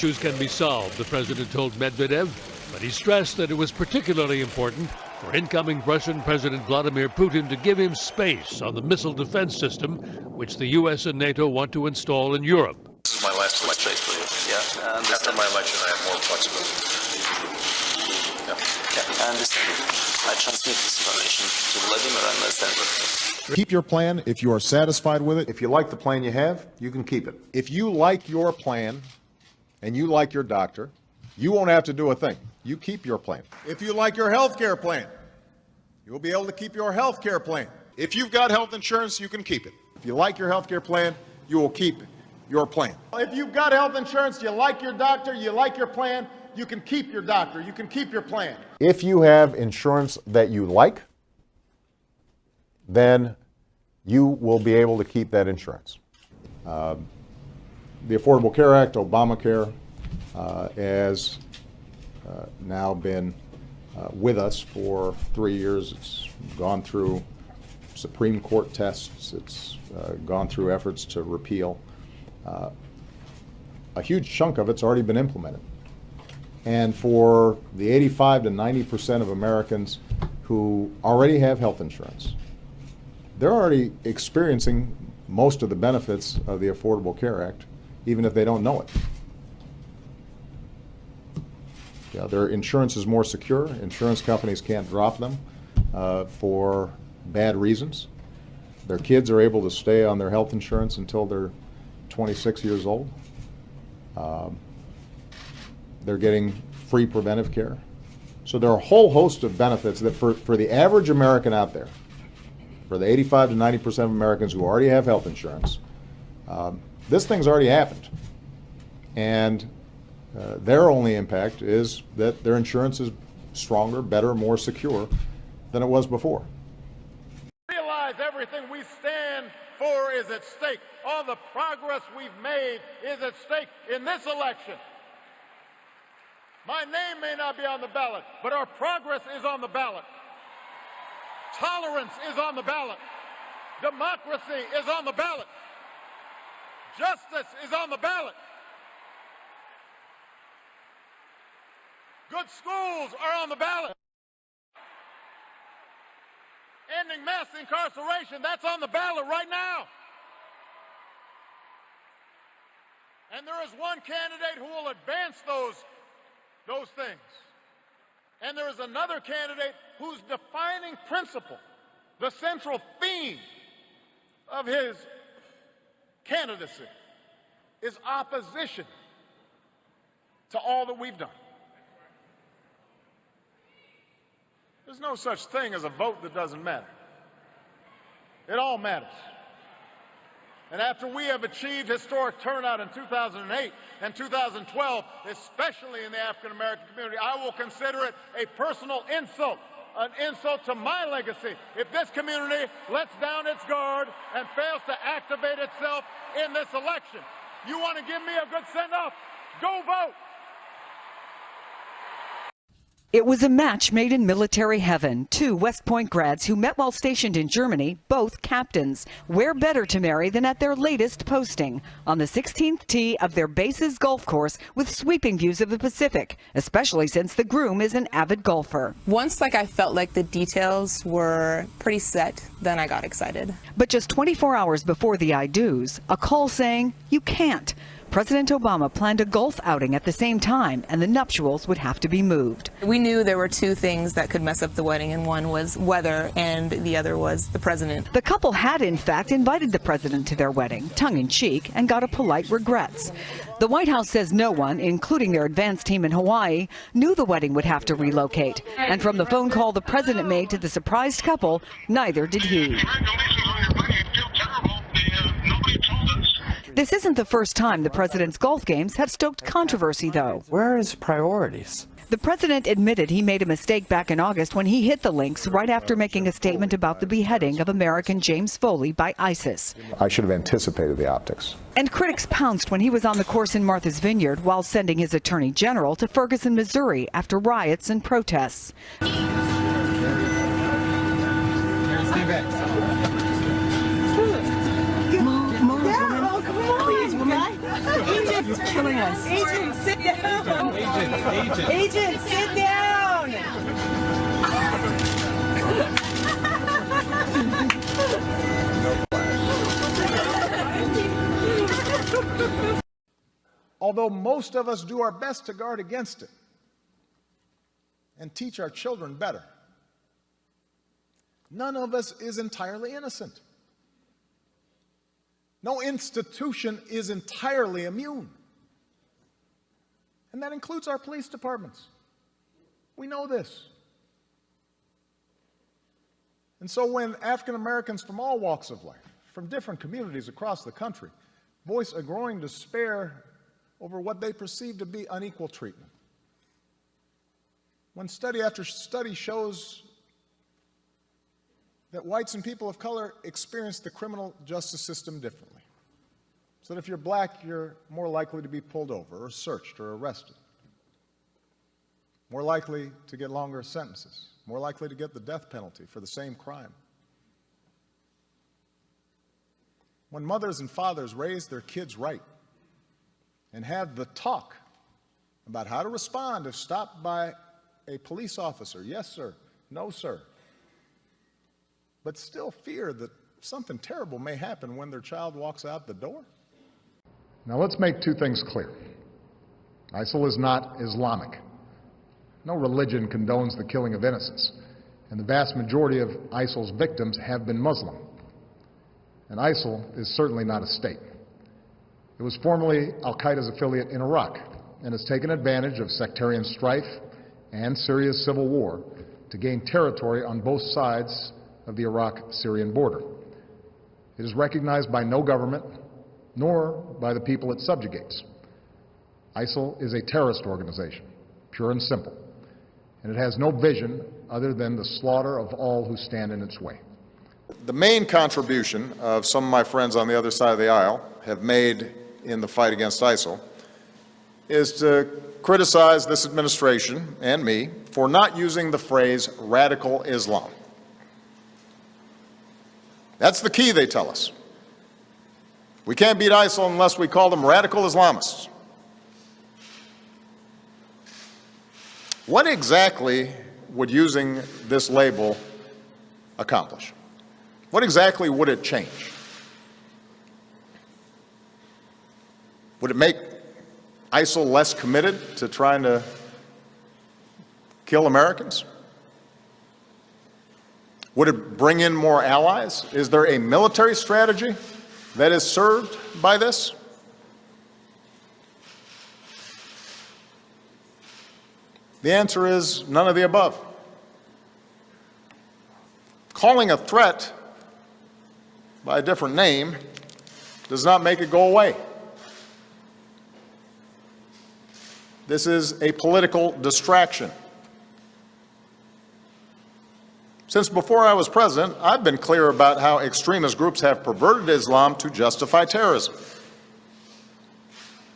issues can be solved, the president told Medvedev, but he stressed that it was particularly important for incoming Russian President Vladimir Putin to give him space on the missile defense system, which the U.S. and NATO want to install in Europe. This is my last election for you. Yeah, after my election, I have more flexibility. Yeah, I understand. I transmit this information to Vladimir and understand. Keep your plan if you are satisfied with it. If you like the plan you have, you can keep it. If you like your plan and you like your doctor, you won't have to do a thing. You keep your plan. If you like your health care plan, you'll be able to keep your health care plan. If you've got health insurance, you can keep it. If you like your health care plan, you will keep your plan. If you've got health insurance, you like your doctor, you like your plan, you can keep your doctor, you can keep your plan. If you have insurance that you like, then you will be able to keep that insurance. The Affordable Care Act, Obamacare, has now been with us for 3 years. It's gone through Supreme Court tests. It's gone through efforts to repeal. A huge chunk of it's already been implemented. And for the 85 to 90% of Americans who already have health insurance, they're already experiencing most of the benefits of the Affordable Care Act, even if they don't know it. Yeah, their insurance is more secure. Insurance companies can't drop them for bad reasons. Their kids are able to stay on their health insurance until they're 26 years old. They're getting free preventive care. So there are a whole host of benefits that for the average American out there, for the 85 to 90% of Americans who already have health insurance, this thing's already happened. And their only impact is that their insurance is stronger, better, more secure than it was before. Realize everything we stand for is at stake. All the progress we've made is at stake in this election. My name may not be on the ballot, but our progress is on the ballot. Tolerance is on the ballot. Democracy is on the ballot. Justice is on the ballot. Good schools are on the ballot. Ending mass incarceration, that's on the ballot right now. And there is one candidate who will advance those things. And there is another candidate whose defining principle, the central theme of his candidacy, is opposition to all that we've done. There's no such thing as a vote that doesn't matter. It all matters. And after we have achieved historic turnout in 2008 and 2012, especially in the African American community, I will consider it a personal insult, an insult to my legacy, if this community lets down its guard and fails to activate itself in this election. You want to give me a good send-off? Go vote! It was a match made in military heaven. Two West Point grads who met while stationed in Germany, both captains. Where better to marry than at their latest posting on the 16th tee of their base's golf course with sweeping views of the Pacific, especially since the groom is an avid golfer. Once I felt like the details were pretty set, then I got excited. But just 24 hours before the I do's, a call saying you can't. President Obama planned a golf outing at the same time, and the nuptials would have to be moved. We knew there were two things that could mess up the wedding, and one was weather, and the other was the president. The couple had, in fact, invited the president to their wedding, tongue-in-cheek, and got a polite regrets. The White House says no one, including their advance team in Hawaii, knew the wedding would have to relocate. And from the phone call the president made to the surprised couple, neither did he. This isn't the first time the president's golf games have stoked controversy, though. Where are his priorities? The president admitted he made a mistake back in August when he hit the links right after making a statement about the beheading of American James Foley by ISIS. I should have anticipated the optics. And critics pounced when he was on the course in Martha's Vineyard while sending his attorney general to Ferguson, Missouri after riots and protests. killing us. Agent, sit down. Agent, sit down. Although most of us do our best to guard against it and teach our children better, none of us is entirely innocent. No institution is entirely immune. And that includes our police departments. We know this. And so when African Americans from all walks of life, from different communities across the country, voice a growing despair over what they perceive to be unequal treatment, when study after study shows that whites and people of color experience the criminal justice system differently, so that if you're black, you're more likely to be pulled over or searched or arrested, more likely to get longer sentences, more likely to get the death penalty for the same crime. When mothers and fathers raise their kids right and have the talk about how to respond if stopped by a police officer, yes sir, no sir, but still fear that something terrible may happen when their child walks out the door. Now let's make two things clear. ISIL is not Islamic. No religion condones the killing of innocents, and the vast majority of ISIL's victims have been Muslim. And ISIL is certainly not a state. It was formerly al-Qaeda's affiliate in Iraq and has taken advantage of sectarian strife and Syria's civil war to gain territory on both sides of the Iraq-Syrian border. It is recognized by no government, nor by the people it subjugates. ISIL is a terrorist organization, pure and simple, and it has no vision other than the slaughter of all who stand in its way. The main contribution of some of my friends on the other side of the aisle have made in the fight against ISIL is to criticize this administration and me for not using the phrase radical Islam. That's the key, they tell us. We can't beat ISIL unless we call them radical Islamists. What exactly would using this label accomplish? What exactly would it change? Would it make ISIL less committed to trying to kill Americans? Would it bring in more allies? Is there a military strategy that is served by this? The answer is none of the above. Calling a threat by a different name does not make it go away. This is a political distraction. Since before I was president, I've been clear about how extremist groups have perverted Islam to justify terrorism.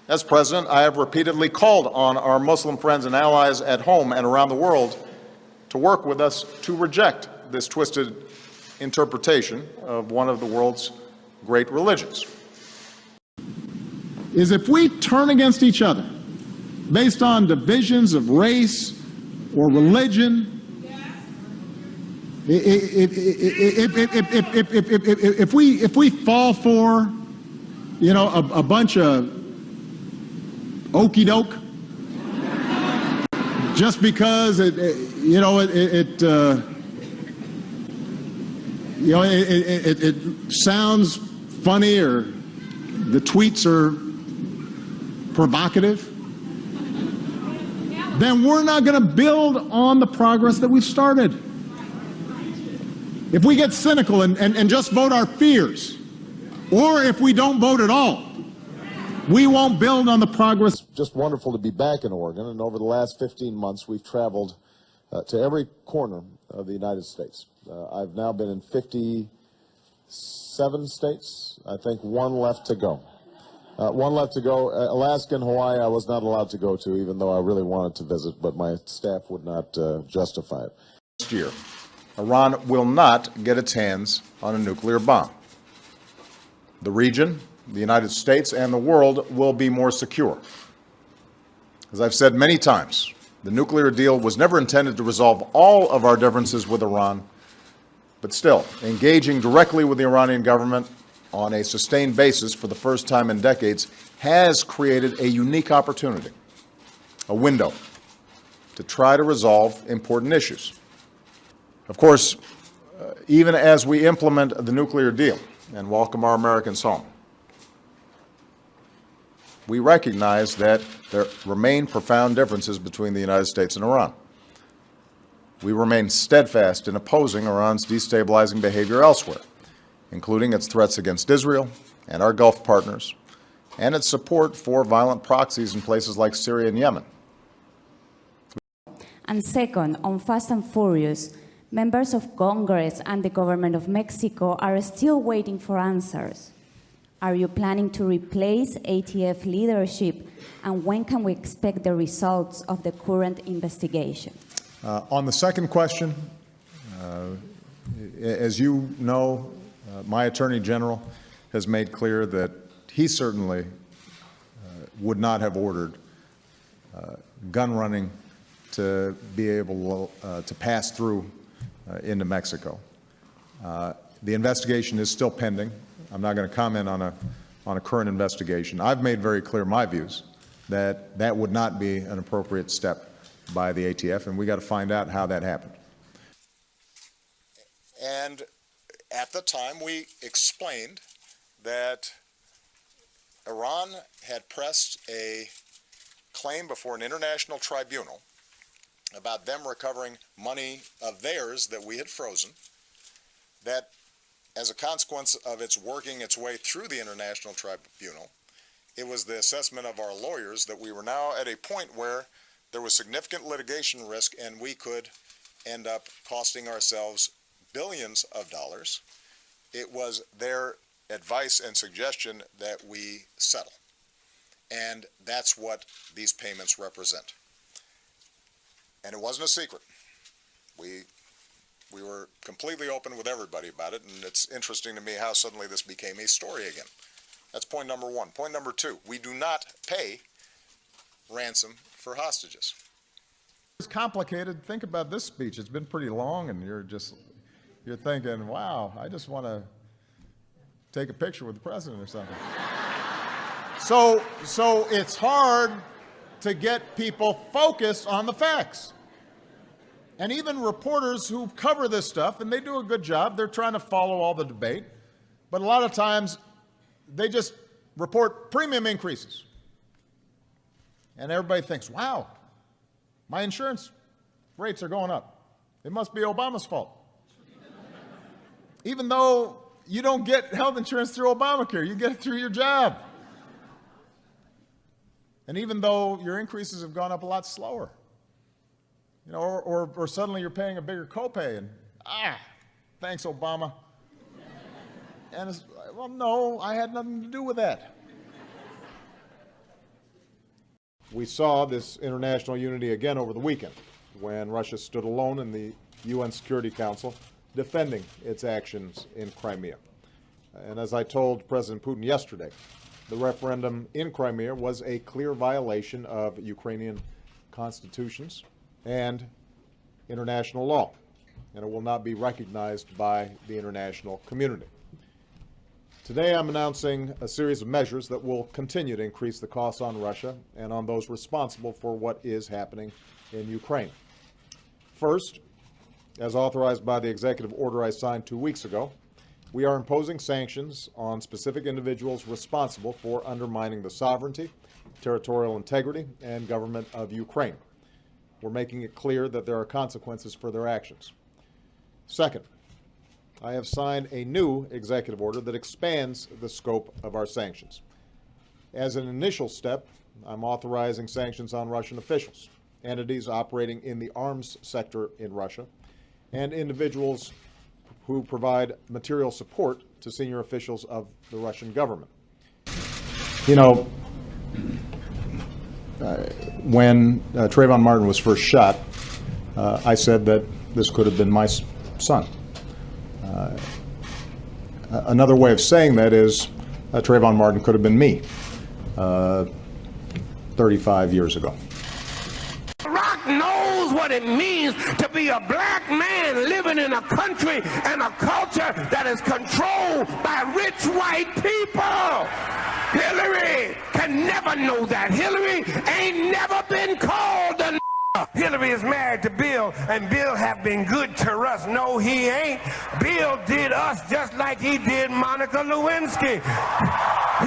As president, I have repeatedly called on our Muslim friends and allies at home and around the world to work with us to reject this twisted interpretation of one of the world's great religions. Is if we turn against each other based on divisions of race or religion, if we fall for, you know, a bunch of okey doke, just because it sounds funny or the tweets are provocative, then we're not going to build on the progress that we've started. If we get cynical and just vote our fears, or if we don't vote at all, we won't build on the progress. It's just wonderful to be back in Oregon, and over the last 15 months we've traveled to every corner of the United States. I've now been in 57 states. I think one left to go. Alaska and Hawaii I was not allowed to go to, even though I really wanted to visit, but my staff would not justify it. Next year, Iran will not get its hands on a nuclear bomb. The region the United States and the world will be more secure. As I've said many times, the nuclear deal was never intended to resolve all of our differences with Iran, but still, engaging directly with the Iranian government on a sustained basis for the first time in decades has created a unique opportunity, a window, to try to resolve important issues. Of course, even as we implement the nuclear deal and welcome our Americans home, we recognize that there remain profound differences between the United States and Iran. We remain steadfast in opposing Iran's destabilizing behavior elsewhere, including its threats against Israel and our Gulf partners, and its support for violent proxies in places like Syria and Yemen. And second, on Fast and Furious, members of Congress and the government of Mexico are still waiting for answers. Are you planning to replace ATF leadership, and when can we expect the results of the current investigation? On the second question, as you know, my Attorney General has made clear that he certainly would not have ordered gun running to be able to pass through into Mexico. The investigation is still pending. I'm not going to comment on a current investigation. I've made very clear my views that that would not be an appropriate step by the ATF, and we got to find out how that happened. And at the time, we explained that Iran had pressed a claim before an international tribunal about them recovering money of theirs that we had frozen, that as a consequence of its working its way through the international tribunal, it was the assessment of our lawyers that we were now at a point where there was significant litigation risk and we could end up costing ourselves billions of dollars. It was their advice and suggestion that we settle. And that's what these payments represent. And it wasn't a secret. We were completely open with everybody about it, and it's interesting to me how suddenly this became a story again. That's point number one. Point number two, we do not pay ransom for hostages. It's complicated. Think about this speech. It's been pretty long, and you're thinking, wow, I just want to take a picture with the president or something. So it's hard to get people focused on the facts. And even reporters who cover this stuff, and they do a good job, they're trying to follow all the debate, but a lot of times they just report premium increases. And everybody thinks, wow, my insurance rates are going up. It must be Obama's fault. Even though you don't get health insurance through Obamacare, you get it through your job. And even though your increases have gone up a lot slower, you know, or suddenly you're paying a bigger copay and, thanks, Obama. And it's, well, no, I had nothing to do with that. We saw this international unity again over the weekend when Russia stood alone in the UN Security Council defending its actions in Crimea. And as I told President Putin yesterday, the referendum in Crimea was a clear violation of Ukrainian constitutions and international law, and it will not be recognized by the international community. Today I'm announcing a series of measures that will continue to increase the costs on Russia and on those responsible for what is happening in Ukraine. First, as authorized by the executive order I signed 2 weeks ago, we are imposing sanctions on specific individuals responsible for undermining the sovereignty, territorial integrity, and government of Ukraine. We're making it clear that there are consequences for their actions. Second, I have signed a new executive order that expands the scope of our sanctions. As an initial step, I'm authorizing sanctions on Russian officials, entities operating in the arms sector in Russia, and individuals who provide material support to senior officials of the Russian government. You know, when Trayvon Martin was first shot, I said that this could have been my son. Another way of saying that is Trayvon Martin could have been me 35 years ago. Barack knows what it means to be a black man living in a country and a culture that is controlled by rich white people. Hillary can never know that. Hillary ain't never been called a Hillary is married to Bill, and Bill have been good to us. No, he ain't. Bill did us just like he did Monica Lewinsky.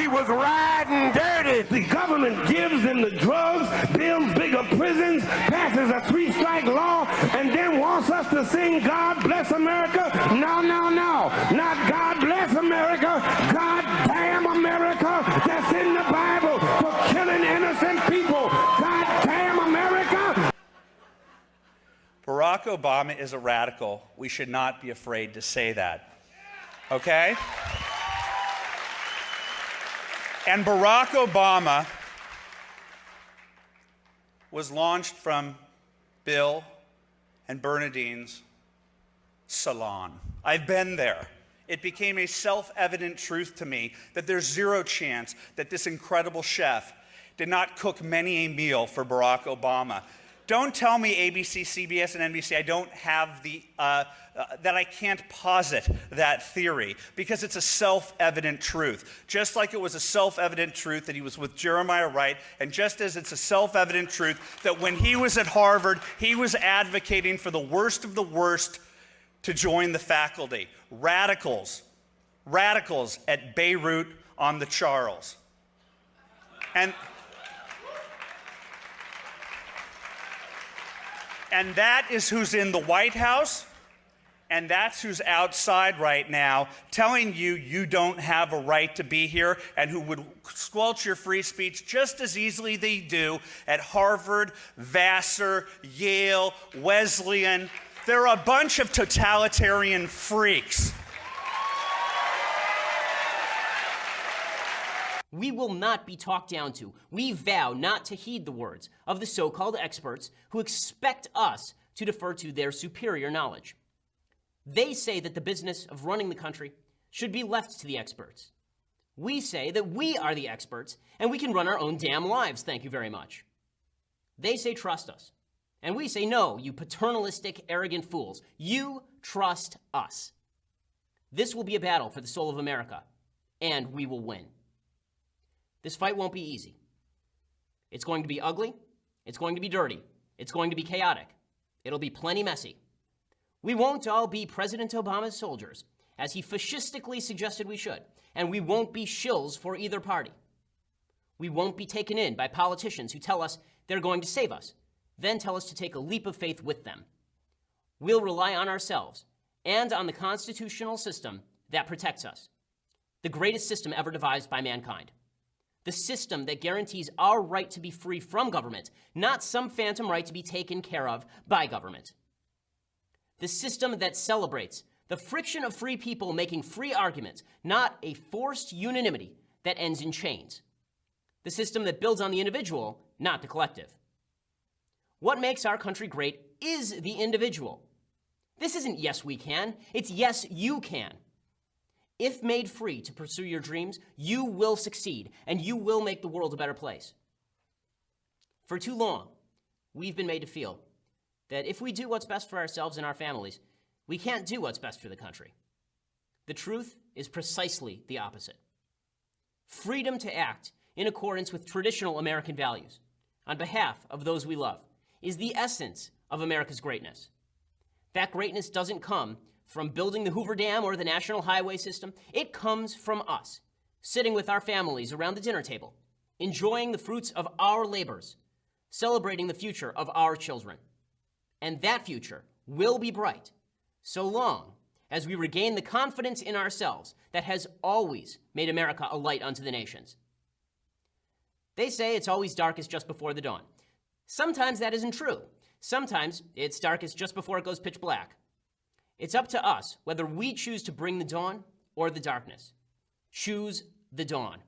He was riding dirty. The government gives them the drugs, builds bigger prisons, passes a 3-strike law, and then wants us to sing God Bless America? No, no, no. Not God Bless America. God damn America. That's in the Bible for killing innocent people. God damn America. Barack Obama is a radical. We should not be afraid to say that. Okay? And Barack Obama was launched from Bill and Bernadine's salon. I've been there. It became a self-evident truth to me that there's zero chance that this incredible chef did not cook many a meal for Barack Obama. Don't tell me ABC, CBS, and NBC I don't have the, that I can't posit that theory, because it's a self-evident truth. Just like it was a self-evident truth that he was with Jeremiah Wright, and just as it's a self-evident truth that when he was at Harvard, he was advocating for the worst of the worst to join the faculty. Radicals at Beirut on the Charles. And that is who's in the White House, and that's who's outside right now telling you you don't have a right to be here, and who would squelch your free speech just as easily they do at Harvard, Vassar, Yale, Wesleyan. They're a bunch of totalitarian freaks. We will not be talked down to. We vow not to heed the words of the so-called experts who expect us to defer to their superior knowledge. They say that the business of running the country should be left to the experts. We say that we are the experts and we can run our own damn lives, thank you very much. They say trust us. And we say no, you paternalistic, arrogant fools. You trust us. This will be a battle for the soul of America, and we will win. This fight won't be easy. It's going to be ugly. It's going to be dirty. It's going to be chaotic. It'll be plenty messy. We won't all be President Obama's soldiers, as he fascistically suggested we should, and we won't be shills for either party. We won't be taken in by politicians who tell us they're going to save us, then tell us to take a leap of faith with them. We'll rely on ourselves and on the constitutional system that protects us, the greatest system ever devised by mankind. The system that guarantees our right to be free from government, not some phantom right to be taken care of by government. The system that celebrates the friction of free people making free arguments, not a forced unanimity that ends in chains. The system that builds on the individual, not the collective. What makes our country great is the individual. This isn't yes, we can. It's yes, you can. If made free to pursue your dreams, you will succeed, and you will make the world a better place. For too long, we've been made to feel that if we do what's best for ourselves and our families, we can't do what's best for the country. The truth is precisely the opposite. Freedom to act in accordance with traditional American values, on behalf of those we love, is the essence of America's greatness. That greatness doesn't come from building the Hoover Dam or the National Highway System. It comes from us, sitting with our families around the dinner table, enjoying the fruits of our labors, celebrating the future of our children. And that future will be bright, so long as we regain the confidence in ourselves that has always made America a light unto the nations. They say it's always darkest just before the dawn. Sometimes that isn't true. Sometimes it's darkest just before it goes pitch black. It's up to us whether we choose to bring the dawn or the darkness. Choose the dawn.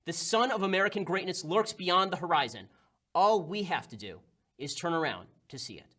The sun of American greatness lurks beyond the horizon. All we have to do is turn around to see it.